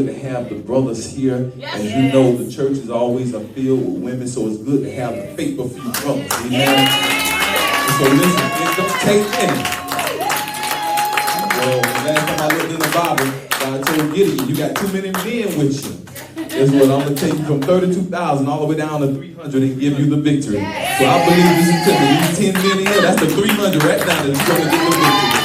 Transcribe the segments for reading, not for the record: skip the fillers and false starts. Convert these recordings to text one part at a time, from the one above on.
good to have the brothers here. As you know, the church is always filled with women, so it's good to have the faithful few brothers. Amen. So listen, it don't take any. Well, last time I looked in the Bible, God told Gideon, you got too many men with you. Guess what? I'm going to take you from 32,000 all the way down to 300 and give you the victory. So I believe this is these 10 men in here, that's the 300 right now that's going to get the victory.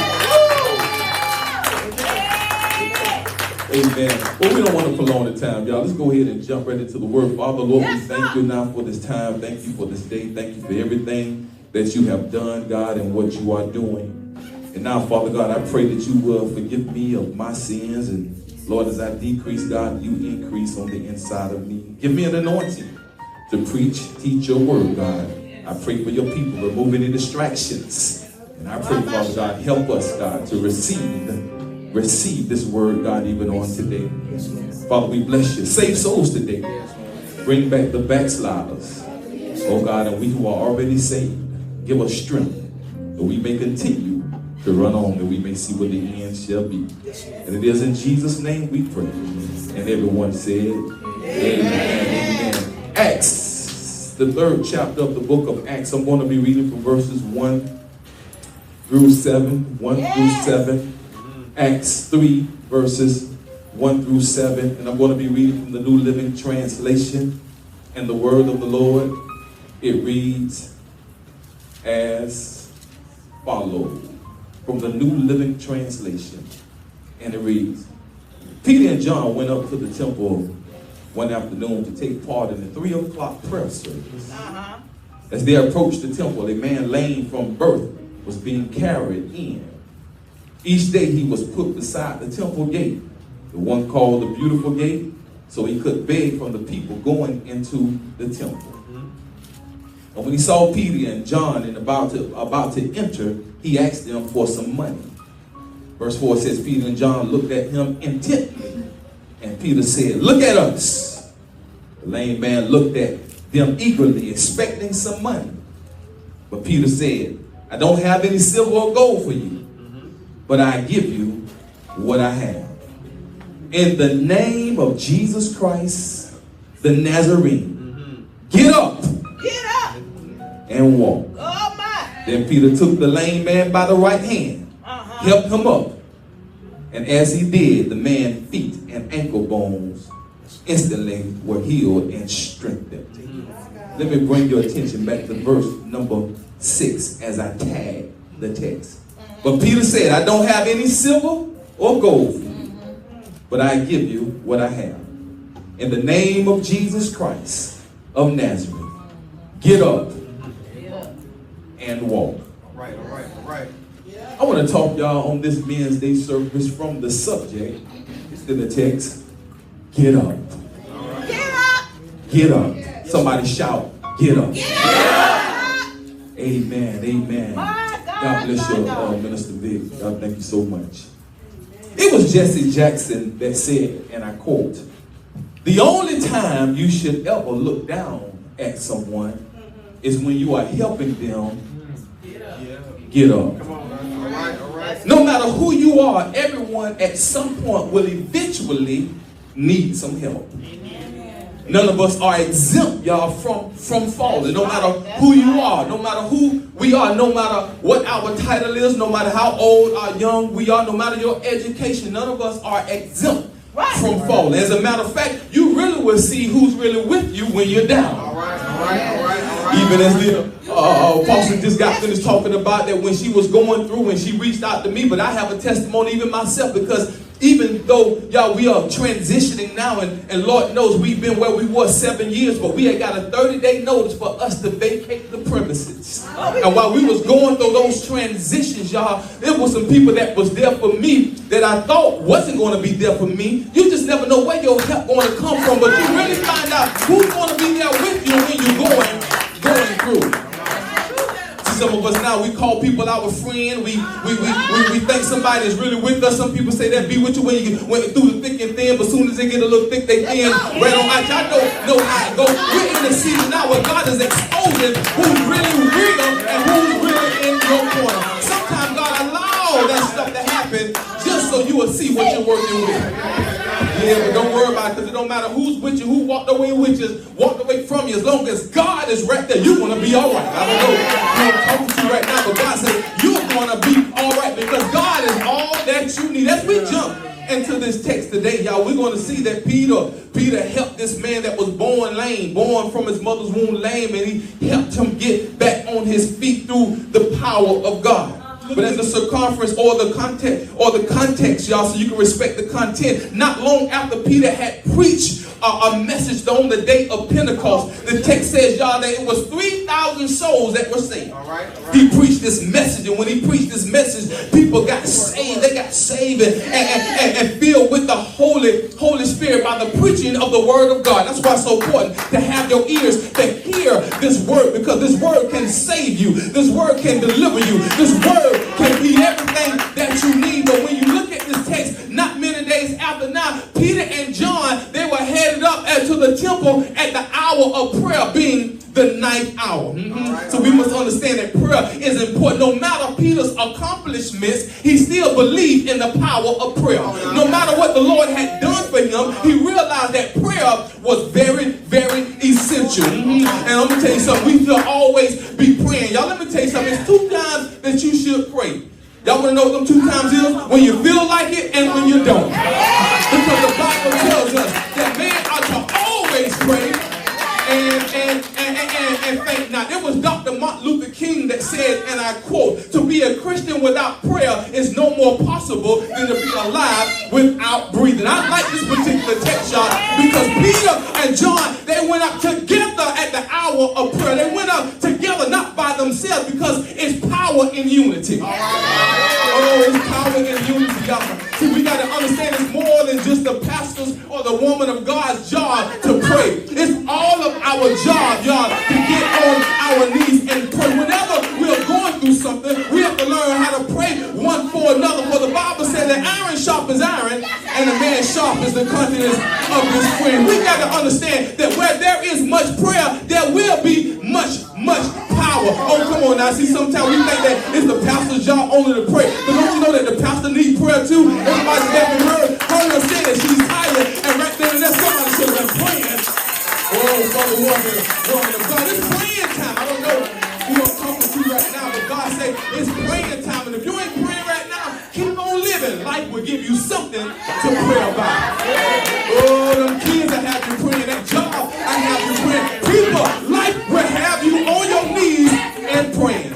Amen. Well, we don't want to prolong the time, y'all. Let's go ahead and jump right into the word. Father, Lord, we thank you now for this time. Thank you for this day. Thank you for everything that you have done, God, and what you are doing. And now, Father God, I pray that you will forgive me of my sins. And Lord, as I decrease, God, you increase on the inside of me. Give me an anointing to preach, teach your word, God. I pray for your people. Remove any distractions. And I pray, Father God, help us, God, to receive this word, God, even on today. Father, we bless you. Save souls today. Bring back the backsliders. Oh, God, and we who are already saved, give us strength that we may continue to run on, that we may see what the end shall be. And it is in Jesus' name we pray. And everyone said, Amen. Amen. Acts, the 3rd chapter of the book of Acts. I'm going to be reading from verses 1 through 7. Acts 3, verses 1 through 7. And I'm going to be reading from the New Living Translation. And the word of the Lord, it reads as follows. From the New Living Translation. And it reads, Peter and John went up to the temple one afternoon to take part in the 3 o'clock prayer service. As they approached the temple, a man lame from birth was being carried in. Each day he was put beside the temple gate, the one called the Beautiful Gate, so he could beg from the people going into the temple. And when he saw Peter and John and about to enter, he asked them for some money. Verse 4 says, Peter and John looked at him intently, and Peter said, "Look at us." The lame man looked at them eagerly, expecting some money. But Peter said, "I don't have any silver or gold for you, but I give you what I have. In the name of Jesus Christ, the Nazarene, get up and walk." Oh my. Then Peter took the lame man by the right hand, helped him up, and as he did, the man's feet and ankle bones instantly were healed and strengthened. Let me bring your attention back to verse number 6 as I tag the text. But Peter said, "I don't have any silver or gold for you, but I give you what I have. In the name of Jesus Christ of Nazareth, get up and walk." All right. I want to talk y'all on this Men's Day service from the subject. It's in the text. Get up. Get up. Get up. Somebody shout, get up. Get up. Amen. Amen. God bless you, Minister Vic. God, thank you so much. It was Jesse Jackson that said, and I quote, "The only time you should ever look down at someone is when you are helping them get up." Come on. All right. No matter who you are, everyone at some point will eventually need some help. None of us are exempt, y'all, from falling. No matter who you are, no matter who we are, no matter what our title is, no matter how old or young we are, no matter your education, none of us are exempt from falling. As a matter of fact, you really will see who's really with you when you're down. All right. Even as the apostle just got finished talking about that when she was going through and she reached out to me, but I have a testimony even myself, because even though, y'all, we are transitioning now, and Lord knows we've been where we were 7 years, but we had got a 30-day notice for us to vacate the premises. And while we was going through those transitions, y'all, there was some people that was there for me that I thought wasn't going to be there for me. You just never know where your help going to come from, but you really find out who's going to be there with you when you're going through. Some of us now, we call people our friend. We think somebody is really with us. Some people say they'll be with you when you went through the thick and thin, but as soon as they get a little thick, they thin. Right on out. Y'all know how it goes. We're in the season now where God is exposing who's really real and who's really in your corner. Sometimes God allows that stuff to happen just so you will see what you're working with. Yeah, but don't worry about it, because it don't matter who's with you, who walked away with you, walked away from you. As long as God is right there, you're going to be all right. I don't know who I'm talking to right now, but God said you're going to be all right because God is all that you need. As we jump into this text today, y'all, we're going to see that Peter helped this man that was born lame, born from his mother's womb lame, and he helped him get back on his feet through the power of God. But as the circumference or the context, y'all, so you can respect the content, not long after Peter had preached a message on the day of Pentecost, the text says, y'all, that it was 3,000 souls that were saved. All right. He preached this message, and when he preached this message, people got saved. They got saved and filled with the Holy Spirit by the preaching of the Word of God. That's why it's so important to have your ears to hear this Word, because this Word can save you. This Word can deliver you. This Word can be everything that you need. But when you look at this text, not many days after now, Peter and John, they were headed up to the temple at the hour of prayer, being the ninth hour. So we must understand that prayer is important. No matter Peter's accomplishments, he still believed in the power of prayer. No matter what the Lord had done for him, he realized that prayer was very, very essential. And I'm going to tell you something. We should always be praying. Y'all, let me tell you something. It's 2 times that you should pray. Y'all want to know what them 2 times is? When you feel like it and when you don't. Because the Bible tells us that man ought to always pray and faint not. It was Dr. Martin Luther King that said, and I quote, "To be a Christian without prayer is no more possible than to be alive without breathing." I like this particular text, y'all, because Peter and John, they went up together at the hour of prayer. They went up together, not by themselves, because it's power in unity. Oh, it's power in unity, y'all. See, we got to understand it's more than just the pastor's or the woman of God's job to pray. It's all of our job, y'all, to get on our knees and pray. Whenever we're going through something, we have to learn how to pray one for another. For the Bible says that iron sharpens iron, and a man sharpens the countenance of his friend. We got to understand that where there is much prayer, there will be much power. Oh, come on now. See, sometimes we think that it's the pastor's job only to pray. But don't you know that the pastor needs prayer too? Everybody's having heard her say that she's tired, and right there and there somebody says, "I'm praying." Oh, for the woman of God. It's praying time. I don't know who I'm talking to right now, but God said it's praying time. And if you ain't praying right now, keep on living. Life will give you something to pray about. Oh, them kids I have you praying. That job I have you praying. People, life will have you on your knees and praying.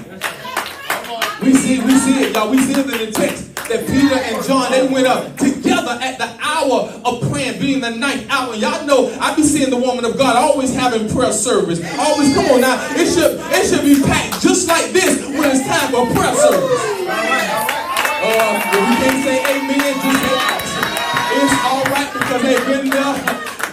We see it, y'all. We see it in the text that Peter and John, they went up together at the hour of praying, being the ninth hour. Y'all know, I be seeing the woman of God always having prayer service. Always, come on now. It should be packed just like this when it's time for prayer service. If you can't say amen, just say it's all right, because they've been there,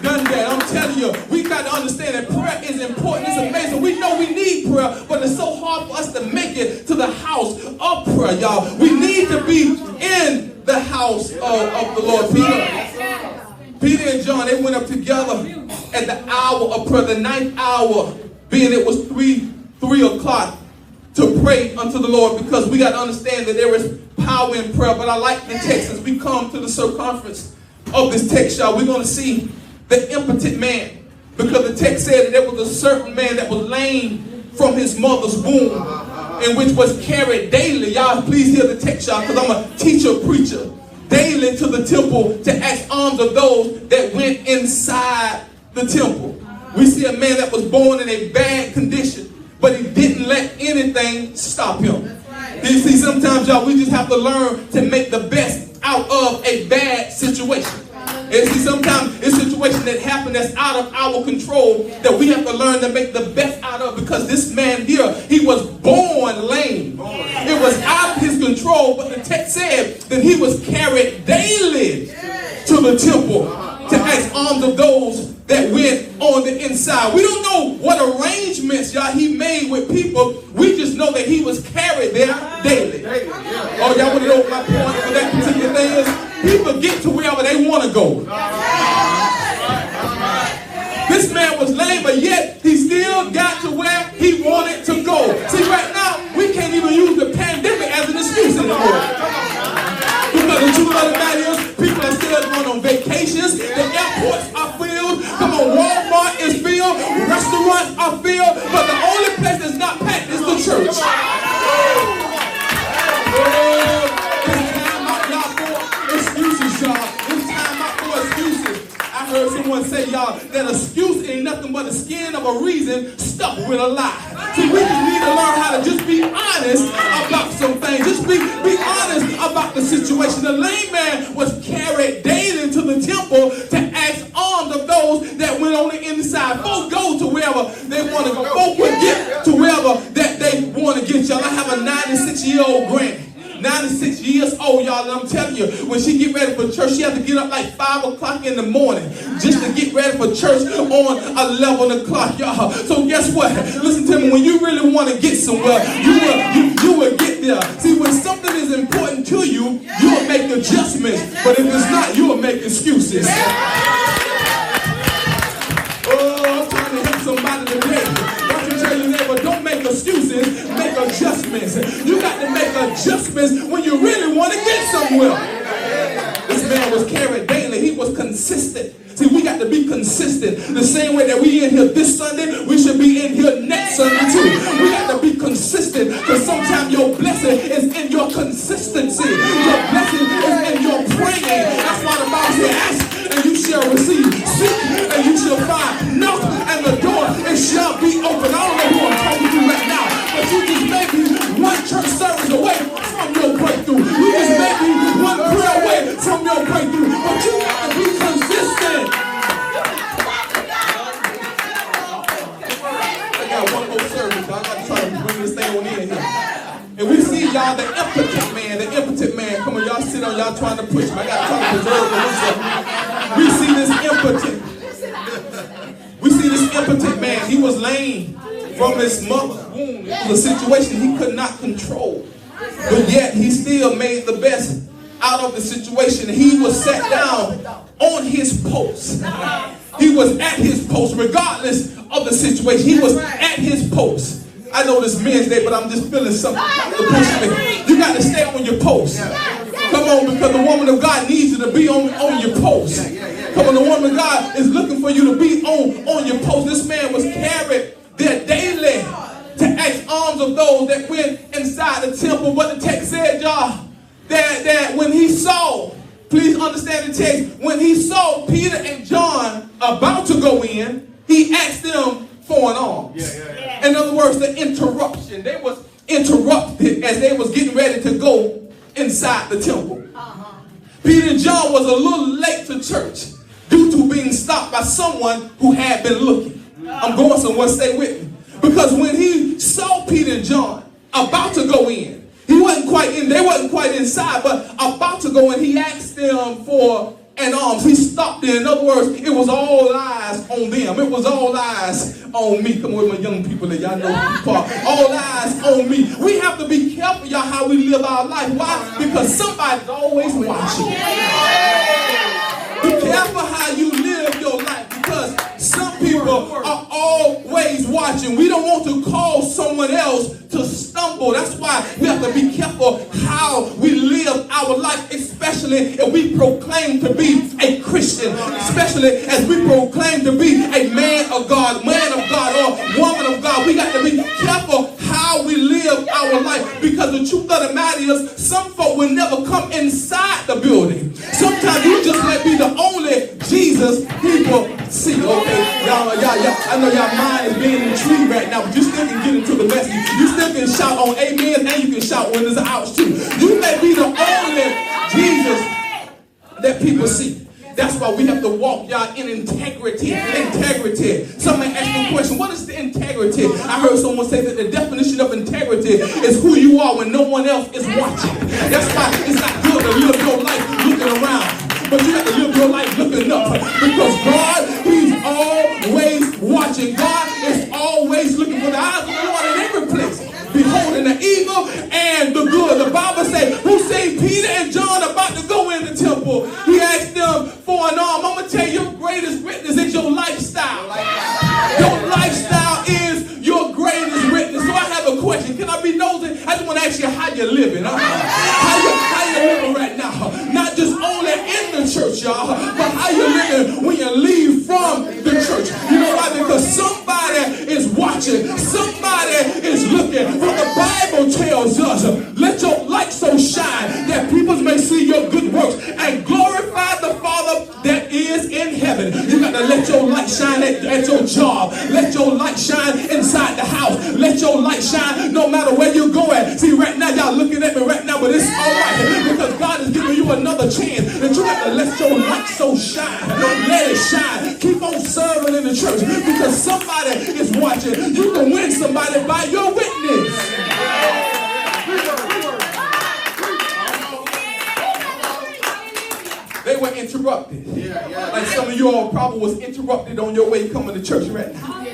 done that. I'm telling you, we got to understand that prayer is important. It's amazing. We know we need prayer, but it's so hard for us to make it to the house of prayer, y'all. We need to be in the house of the Lord. Peter and John, they went up together at the hour of prayer, the ninth hour, being it was 3 o'clock, to pray unto the Lord, because we got to understand that there is power in prayer. But I like the text. As we come to the circumference of this text, y'all, we're going to see the impotent man, because the text said that there was a certain man that was lame from his mother's womb, and which was carried daily. Y'all, please hear the text, y'all, because I'm a teacher, preacher. Daily to the temple to ask alms of those that went inside the temple. We see a man that was born in a bad condition, but he didn't let anything stop him. You see, sometimes, y'all, we just have to learn to make the best out of a bad situation. And see, sometimes it's situations that happen that's out of our control that we have to learn to make the best out of, because this man here, he was born lame. It was out of his control, but the text said that he was carried daily to the temple to ask alms of those that went on the inside. We don't know what arrangements, y'all, he made with people. We just know that he was carried there daily. Oh, y'all want to know what my point for that particular thing is? People get to wherever they want to go. This man was lame, but yet he still got to where he wanted to go. See, right now, we can't even use the pandemic as an excuse anymore. Because the truth of the matter is, people are still going on vacations. restaurants are filled, but the only place that's not packed is the church. It's time out, y'all, for excuses, y'all. It's time out for excuses. I heard someone say, y'all, that excuse ain't nothing but the skin of a reason stuck with a lie. See, we just need to learn how to just be honest about some things. Just be honest about the situation. The lame man was carried daily to the temple to ask alms of those that went on the inside. Folks go to wherever they want to go. Folks will get to wherever that they want to get. Y'all, I have a 96-year-old granny. 96 years old, y'all, and I'm telling you, when she get ready for church, she has to get up like 5 o'clock in the morning just to get ready for church on 11 o'clock, y'all. So guess what? Listen to me, when you really want to get somewhere, you will get there. See, when something is important to you, you'll make adjustments, but if it's not, you'll make excuses. Oh, I'm trying to help somebody today. Tell your neighbor, don't make excuses, make adjustments. You got to make adjustments when you really want to get somewhere. This man was carried daily. He was consistent. See, we got to be consistent. The same way that we in here this Sunday, we should be in here next Sunday too. We got to be consistent, because sometimes your blessing is in your consistency. Your blessing is in your praying. That's why the Bible says, ask and you shall receive. Seek and you shall find. Knock and the door it shall be open. I don't know who I'm talking to right now, but you just may be one church service away from your breakthrough. You just may be one prayer away from your breakthrough, but you got to be consistent. I got one more service. I got to try to bring this thing on in here. And we see y'all the impotent man. Come on, y'all sit on, y'all trying to push me. I got to try to preserve myself. We see this impotent man. He was lame from his mother's womb. It was a situation he could not control. But yet he still made the best out of the situation. He was sat down on his post. He was at his post regardless of the situation. He was at his post. I know this Men's Day, but I'm just feeling something to push me. You got to stay on your post. Come on, because the woman of God needs you to be on your post. Come on, the woman of God is looking for you to be on your post. This man was carried there daily to ask alms of those that went inside the temple. But the text said, y'all, that when he saw, please understand the text, when he saw Peter and John about to go in, he asked them for an alms. In other words, the interruption. They was interrupted as they was getting ready to go inside the temple. Peter and John was a little late to church due to being stopped by someone who had been looking. I'm going somewhere, stay with me. Because when he saw Peter and John about to go in, he wasn't quite in, they wasn't quite inside, but about to go in, he asked them for an alms. He stopped there. In other words, it was all eyes on them. It was all eyes on me. Come on, with my young people that y'all know part. All eyes on me. We have to be careful, y'all, how we live our life. Why? Because somebody's always watching. Be careful how you live your life, because some people are always watching. We don't want to cause someone else to stumble. That's why we have to be careful how we live our life, especially if we proclaim to be a Christian, especially as we proclaim to be a man of God, or woman of God. We got to be careful how we live our life, because the truth of the matter is some folk will never come inside the building. Sometimes you just might be the only Jesus people see. Okay, y'all, I know y'all mind is being intrigued right now, but you still can get into the message. You still can shout on amen, and you can shout when there's an ouch too. You may be the only Jesus that people see. That's why we have to walk, y'all, in integrity. Integrity. Somebody asked me a question, what is the integrity? I heard someone say that the definition of integrity is who you are when no one else is watching. That's why it's not good to live your life looking around, but you have to live your life looking up, because God, He's always watching. God is always looking for the eyes of the Lord in every place, beholding the evil and the good. The Bible says, who seen Peter and John about to go in the temple? He asked them for an arm. I'm going to tell you, your greatest witness is your lifestyle. Your lifestyle is your greatest witness. So I have a question. Can I be nosy? I just want to ask you how you're living. How you living right now? Not just only in the church, y'all, but how you living when you leave from the church. You know why? Because somebody watching. Somebody is looking. For the Bible tells us, let your light so shine that people may see your good works and glorify the Father that is in heaven. You got to let your light shine at your job. Let your light shine inside the house. Let your light shine no matter where you go at. See, right now, y'all looking at me right now, but it's all right because God is giving you another chance that you got to let your light so shine. Let it shine. Keep on serving in the church because somebody is watching. You can win somebody by your witness. They were interrupted. Like some of you all probably was interrupted on your way coming to church right now.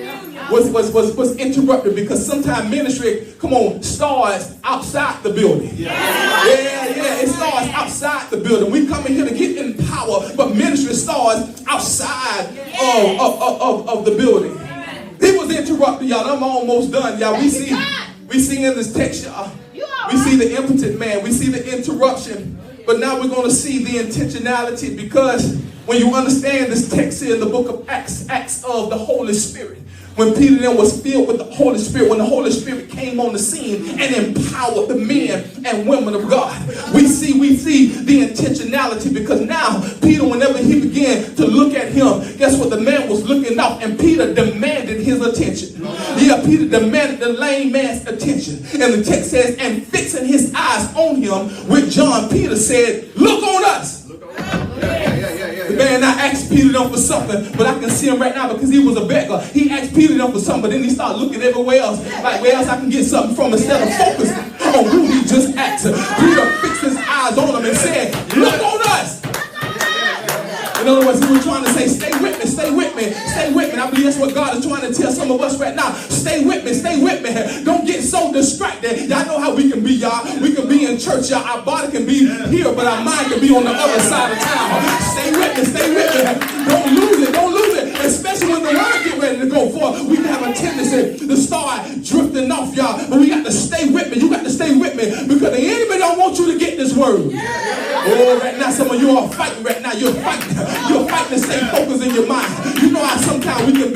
Was interrupted because sometimes ministry, come on, starts outside the building. It starts outside the building. We come in here to get in power, but ministry starts outside of the building. He was interrupted, y'all. I'm almost done, y'all. We see in this text, y'all. We see the impotent man. We see the interruption. But now we're going to see the intentionality, because when you understand this text here in the book of Acts of the Holy Spirit, when Peter then was filled with the Holy Spirit, when the Holy Spirit came on the scene and empowered the men and women of God, we see the intentionality, because now Peter, whenever he began to look at him, guess what? The man was looking up, and Peter demanded his attention. Peter demanded the lame man's attention. And the text says, and fixing his eyes on him with John, Peter said, look on us. The man not asked Peter them for something, but I can see him right now because he was a beggar. He asked Peter them for something, but then he started looking everywhere else, like where else I can get something from, instead of focusing on who he just asked. Peter fixed his eyes on him and said, look on us. In other words, he was trying to say, stay with me, stay with me, stay with me. I believe that's what God is trying to tell some of us right now. Stay with me, stay with me. Don't get so distracted. Y'all know how we can be, y'all. We can be in church, y'all. Our body can be here, but our mind can be on the other side of town. Stay with me, stay with me. Don't lose it, don't lose it. Especially when the word get ready to go forth, we have a tendency to start drifting off, y'all. But we got to stay with me. You got to stay with me, because the enemy don't want you to get this word. Oh, right now, some of you are fighting right now. You're fighting. You're fighting to stay focused in your mind. You know how sometimes we can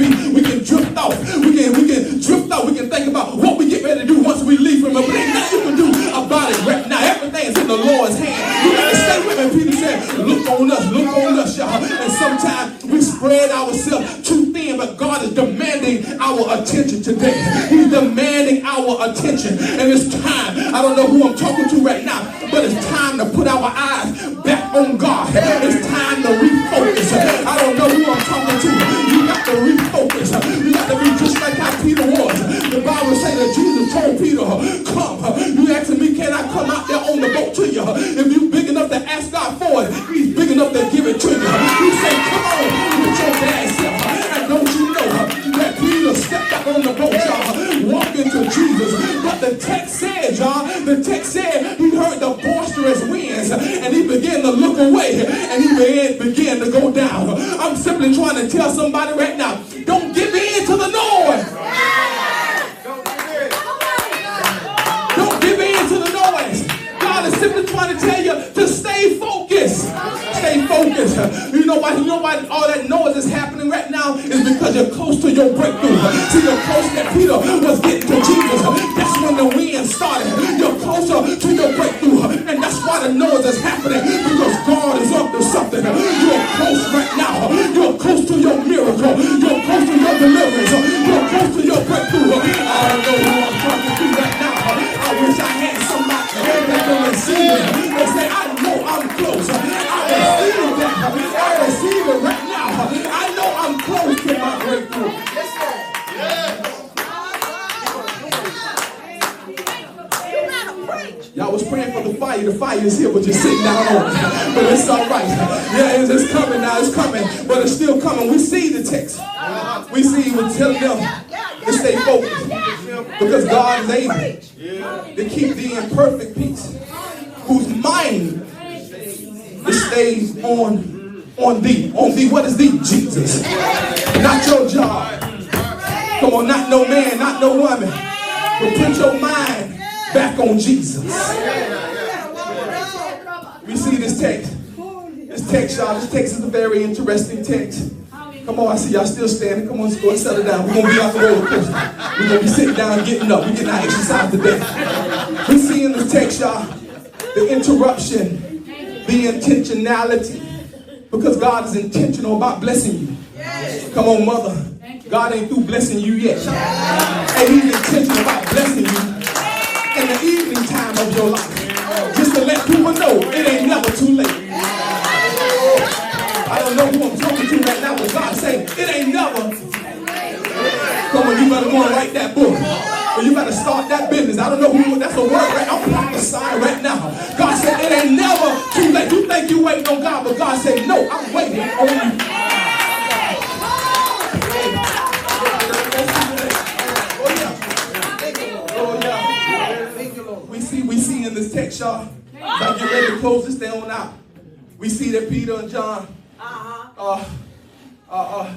drift off. We can drift off. We can think about what we get ready to do once we leave from it. But ain't nothing you can do about it right now. Everything's in the Lord's hand. You got to stay with me. Peter said, look on us, y'all. And sometimes we spread ourselves too thin, but God is demanding our attention today. He's demanding our attention. And it's time. I don't know who I'm talking to right now, but it's time to put our eyes back on God. It's time to refocus. I don't know who I'm talking to. You got to refocus. You got to be just like how Peter was. The Bible says that Jesus told Peter, come. You asking me, can I come out there on the boat to you? If you big enough to ask God for it, he's big enough to give it to you. He said, come on with your bad self. And don't you know that Peter stepped out on the boat, y'all, walking to Jesus. But the text said, y'all, the text said he heard the boisterous winds and he began to look away and he began to go down. I'm simply trying to tell somebody right now, don't give in to the noise. Don't give in to the noise. God is simply trying to tell you to stay focused. Stay focused. You know why all that noise is happening right now is because you're close to your breakthrough. See, you're close that Peter was getting to Jesus. That's when the wind started. You're closer to your breakthrough. And that's why the noise is happening, because God is up to something. You're close right now. You're close to your miracle. You're close to your deliverance. You're close to your breakthrough. I don't know who I'm talking to right now. I wish I had somebody that can receive it. They say, I know I'm close. I receive that. I receive it right now. I know I'm close to my breakthrough. Yes, sir. Y'all was praying for the fire. The fire is here, but you're sitting down on it. But it's all right. Yeah, it's coming now. It's coming. But it's still coming. We see the text. We see we're telling them to stay focused. Because God is able to keep thee in perfect peace, whose mind stays on thee. On thee. What is thee? Jesus. Not your job. Come on, not no man, not no woman. But put your mind back on Jesus. We see this text. This text, y'all, this text is a very interesting text. Come on, I see y'all still standing. Come on, let's go and settle down. We're going to be off the roller coaster. We're going to be sitting down, getting up. We're getting our exercise today. We see in the text, y'all, the interruption, the intentionality. Because God is intentional about blessing you. Come on, mother. God ain't through blessing you yet. And he's intentional about blessing you in the evening time of your life. Just to let people know it ain't never too late. I don't know who I'm talking to right now, but God saying it ain't never. Come on, you better go and write that book. Or you better start that business. I don't know who, that's a word right. I'm prophesying right now. God said it ain't never too late. You think you waiting on God, but God said, no, I'm waiting on you. Oh yeah. We see in this text, y'all. Now get ready to close this thing on out. We see that Peter and John,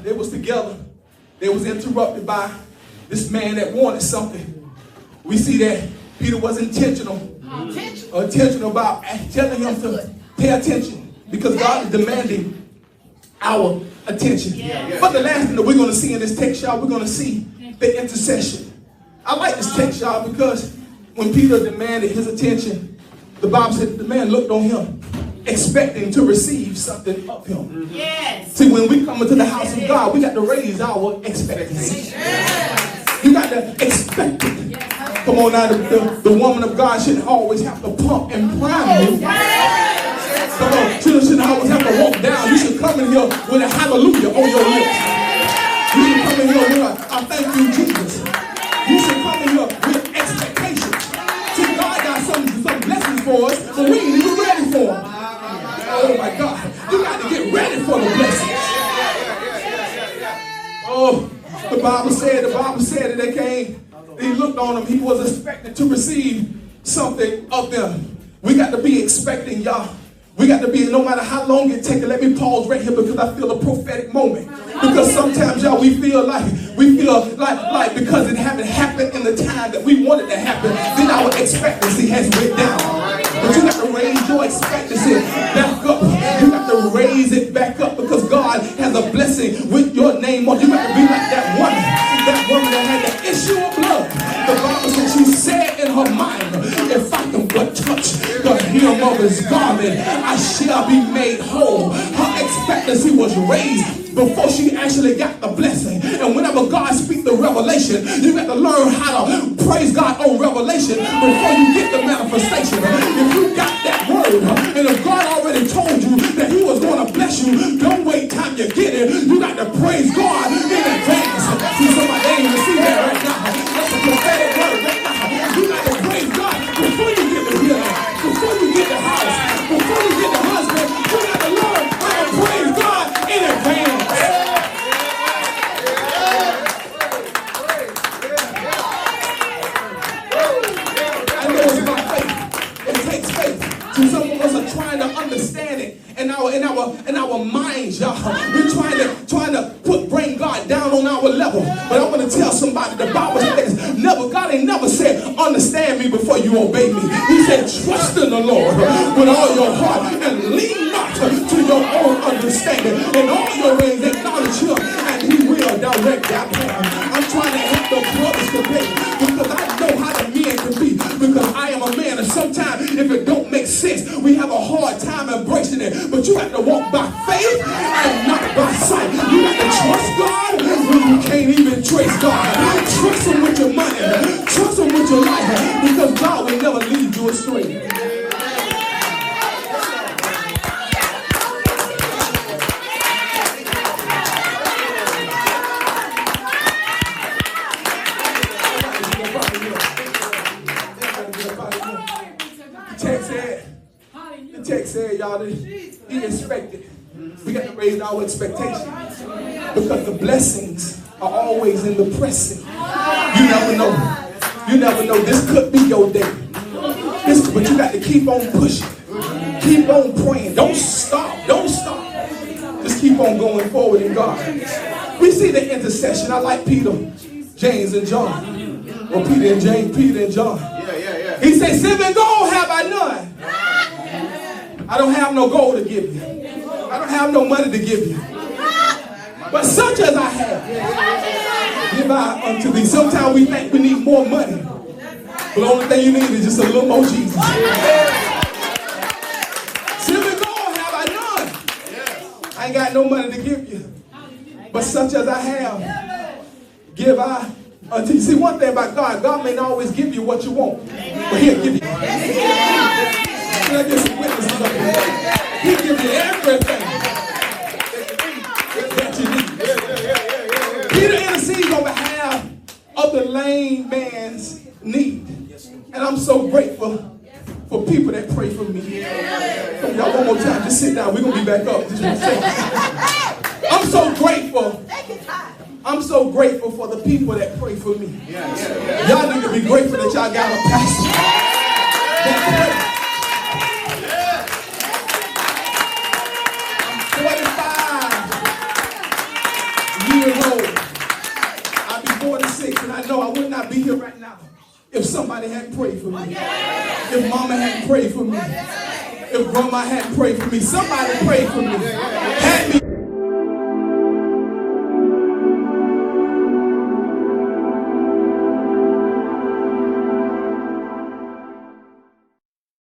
they was together. They was interrupted by this man that wanted something. We see that Peter was intentional about telling him to pay attention because God is demanding our attention. But the last thing that we're going to see in this text, y'all, we're going to see the intercession. I like this text, y'all, because when Peter demanded his attention, the Bible said the man looked on him expecting to receive something of him. Yes. See, when we come into the house of God, we got to raise our expectancy. Yes. You got to expect it. Yes. Come on now, the woman of God shouldn't always have to pump and prime you. Yes. Come on, she shouldn't always have to walk down. You should come in here with a hallelujah on your lips. You should come in here with a I thank you, Jesus. You should come in here with expectation. See, God got some blessings for us, but we ain't even ready for them. Oh my God, you got to get ready for the blessings. Oh, the Bible said that they came, he looked on them, he was expecting to receive something of them. We got to be expecting, y'all. We got to be, no matter how long it takes, let me pause right here because I feel a prophetic moment. Because sometimes, y'all, we feel like because it haven't happened in the time that we wanted to happen, then our expectancy has went down. But you got to raise your expectancy back up. You got to raise it back up because God has a blessing with your name on. You got to be like that woman that had the issue of blood. The Bible says she said in her mind, if I can but touch the hem of his garment, I shall be made whole. Her expectancy was raised before she actually got the blessing. And whenever God speaks the revelation, you got to learn how to praise God on revelation before you get the manifestation. If you got that word, and if God already told you that he was going to bless you, don't wait till you get it. You got to praise God in advance. See, somebody ain't receive that right now. That's a prophetic word right now. You got to praise God before you get the healing, before you get the house, before you get the husband. You got to learn how to praise God in advance. I know it's about faith. It takes faith. So some of us are trying to understand it in our minds, y'all. We're trying to bring God down on our level. But I want to tell somebody the Bible says God ain't never said understand me before you obey me. He said trust in the Lord with all your heart and lean not to your own understanding. In all your ways acknowledge him and he will direct that path. I'm trying to help the brothers today because I know how the men can be, because I am a man, and sometimes if it don't make sense, we have a hard time embracing it. But you have to walk by faith and not by sight. You got to trust God when you can't even trace God. Trust him with your money. Trust him with your life, because God will never lead you astray. The text said, y'all, that he expected. We got to raise our expectations because the blessings are always in the pressing. You never know. You never know. This could be your day. But you got to keep on pushing. Keep on praying. Don't stop. Don't stop. Just keep on going forward in God. We see the intercession. I like Peter, James, and John. Or Peter and James, Peter and John. He said, silver gold have I none. I don't have no gold to give you. I don't have no money to give you. But such as I have, give I unto thee. Sometimes we think we need more money. But the only thing you need is just a little more Jesus. Simply Lord, have I none. I ain't got no money to give you. But such as I have, give I unto you. See, one thing about God, God may not always give you what you want, but he'll give you. Can I get some witnesses up here? He'll give you everything that you need. Peter intercedes on behalf of the lame man's need. And I'm so grateful for people that pray for me. Y'all, one more time, just sit down. We're going to be back up. Just one second. I'm so grateful. I'm so grateful for the people that pray for me. Y'all need to be grateful that y'all got a pastor that pray. I'm 45 years old. I'll be 46, and I know I would not be here right now if somebody hadn't prayed for me. If mama hadn't prayed for me. If grandma hadn't prayed for me. Somebody prayed for me. Had me.